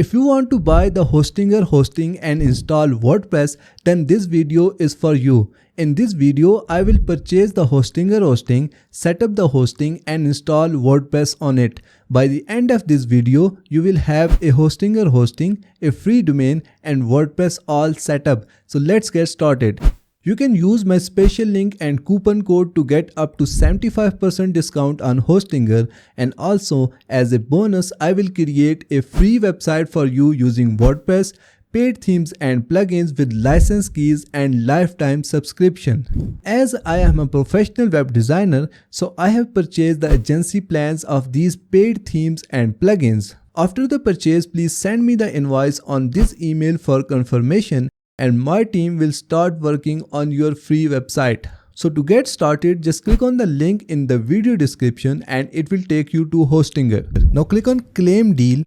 If you want to buy the Hostinger hosting and install WordPress, then this video is for you. In this video, I will purchase the Hostinger hosting, set up the hosting and install WordPress on it. By the end of this video, you will have a Hostinger hosting, a free domain and WordPress all set up. So let's get started. You can use my special link and coupon code to get up to 75% discount on Hostinger, and also as a bonus I will create a free website for you using WordPress, paid themes and plugins with license keys and lifetime subscription. As I am a professional web designer, so I have purchased the agency plans of these paid themes and plugins. After the purchase, please send me the invoice on this email for confirmation, and my team will start working on your free website. So to get started, just click on the link in the video description and it will take you to Hostinger. Now click on claim deal,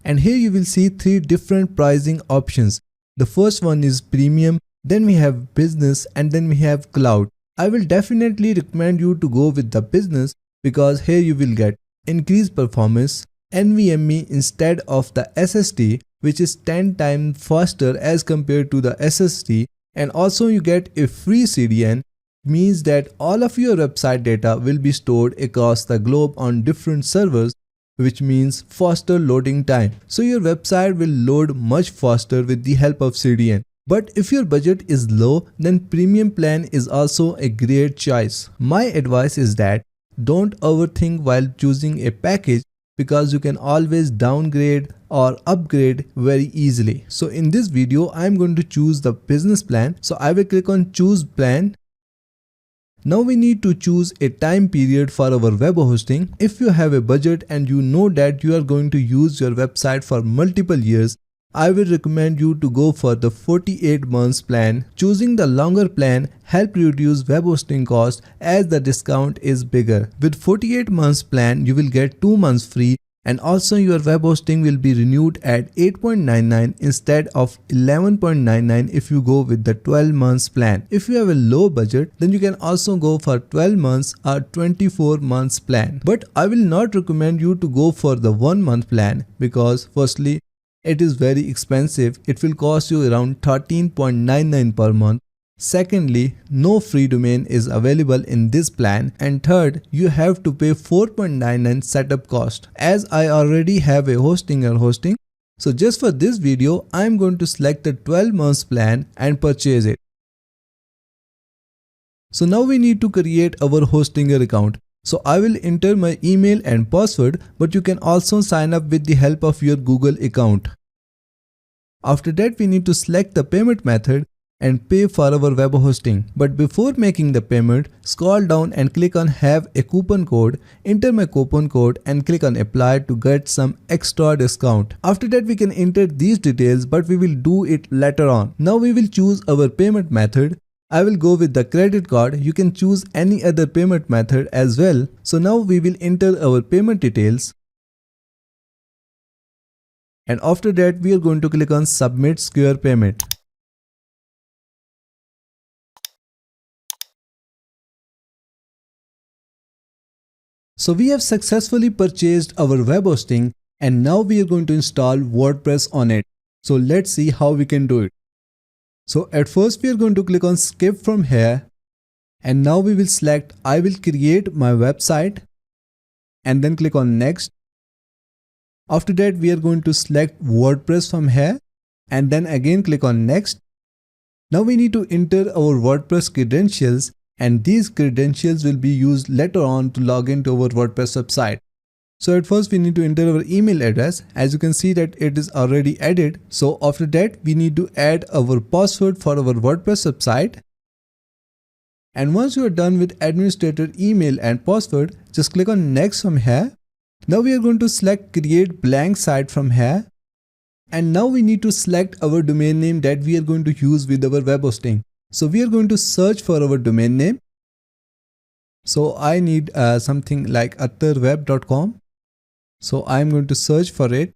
and here you will see three different pricing options. The first one is premium, then we have business, and then we have cloud. I will definitely recommend you to go with the business because here you will get increased performance, NVMe instead of the SSD, which is 10 times faster as compared to the SSD, and also you get a free CDN, means that all of your website data will be stored across the globe on different servers, which means faster loading time. So your website will load much faster with the help of CDN. But if your budget is low, then premium plan is also a great choice. My advice is that don't overthink while choosing a package, because you can always downgrade or upgrade very easily. So in this video, I am going to choose the business plan. So I will click on choose plan. Now we need to choose a time period for our web hosting. If you have a budget and you know that you are going to use your website for multiple years, I will recommend you to go for the 48 months plan. Choosing the longer plan help reduce web hosting cost as the discount is bigger. With 48 months plan, you will get 2 months free, and also your web hosting will be renewed at 8.99 instead of 11.99 if you go with the 12 months plan. If you have a low budget, then you can also go for 12 months or 24 months plan. But I will not recommend you to go for the 1 month plan because firstly, it is very expensive. It will cost you around 13.99 per month. Secondly, no free domain is available in this plan. And third, you have to pay 4.99 setup cost. As I already have a Hostinger hosting, so just for this video, I am going to select the 12 months plan and purchase it. So now we need to create our Hostinger account. So I will enter my email and password, but you can also sign up with the help of your Google account. After that, we need to select the payment method and pay for our web hosting. But before making the payment, scroll down and click on have a coupon code, enter my coupon code and click on apply to get some extra discount. After that, we can enter these details, but we will do it later on. Now we will choose our payment method. I will go with the credit card. You can choose any other payment method as well. So now we will enter our payment details. And after that, we are going to click on submit secure payment. So we have successfully purchased our web hosting, and now we are going to install WordPress on it. So let's see how we can do it. So at first we are going to click on skip from here, and now we will select I will create my website and then click on next. After that, we are going to select WordPress from here and then again click on next. Now we need to enter our WordPress credentials, and these credentials will be used later on to log into our WordPress website. So at first we need to enter our email address. As you can see that it is already added. So after that, we need to add our password for our WordPress website. And once you are done with administrator email and password, just click on next from here. Now we are going to select create blank site from here. And now we need to select our domain name that we are going to use with our web hosting. So we are going to search for our domain name. So I need something like atharweb.com. So I'm going to search for it.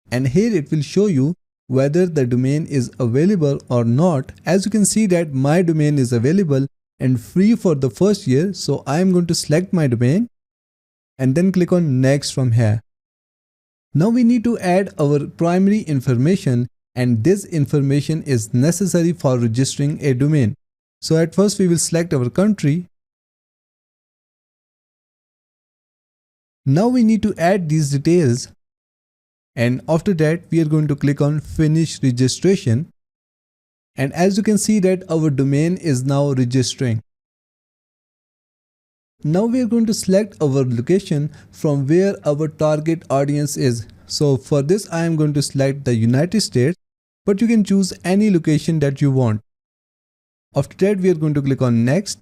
And here it will show you whether the domain is available or not. As you can see that my domain is available and free for the first year. So I am going to select my domain and then click on next from here. Now we need to add our primary information, and this information is necessary for registering a domain. So at first we will select our country. Now we need to add these details, and after that we are going to click on finish registration, and as you can see that our domain is now registering. Now we are going to select our location from where our target audience is. So for this I am going to select the United States, but you can choose any location that you want. After that we are going to click on next,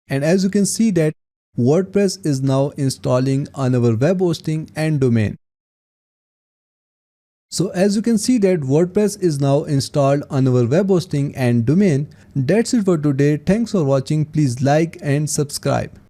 and as you can see that WordPress is now installing on our web hosting and domain. So as you can see that WordPress is now installed on our web hosting and domain. That's it for today. Thanks for watching. Please like and subscribe.